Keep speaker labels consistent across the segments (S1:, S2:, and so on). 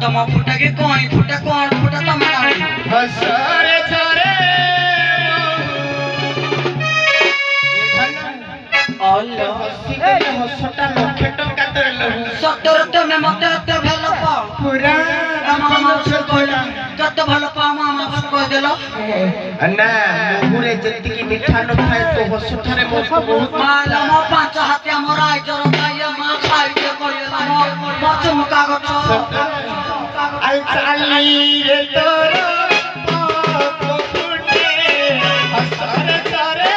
S1: तम फुटा के कोई फुटा कौन फुटा तम
S2: हसरे छरे अल्लाह हसिले हसटा लखे टका देलहु
S1: सत्तर तो में मते ते भलो पा
S2: पूरा
S1: मामा से कहला जत भलो पा मामा से कह देलो
S2: अन्ना मुहुरे जति की मिठा न खाए तो हसठारे मो बहुत
S1: माला मो पांच हाथ मोर आई जरो गाया मा खाई के करिला मो बचम कागज
S2: आई चाली रे तोरा फुटे हसरे छरे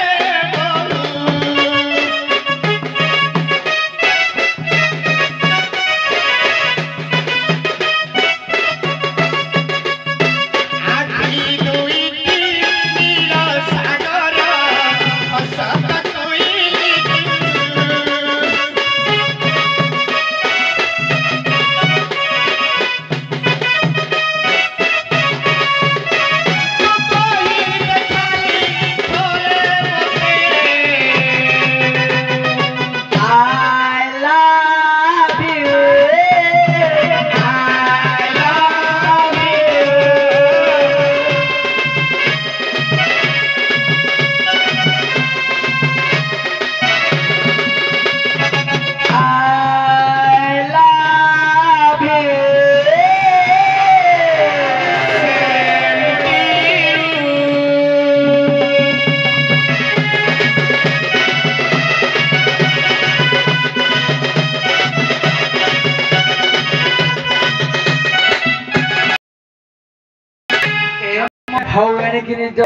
S1: भौवाने किने जो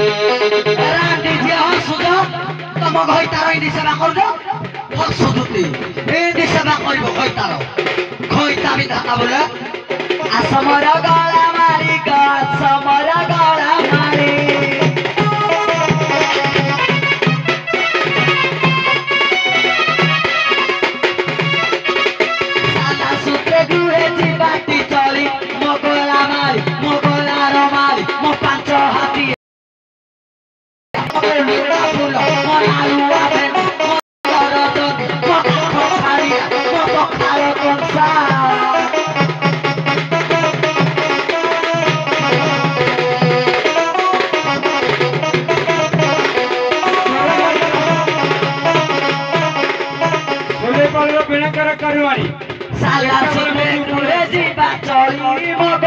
S1: रांडी जे हसुदो तम घई तार इदी सेवा करजो हसुदुती इदी सेवा करबो घई तार घई तामी धाता बोले आसमर गला मारी ग समर गला मारी साला सुने तुरे जीवा चली मग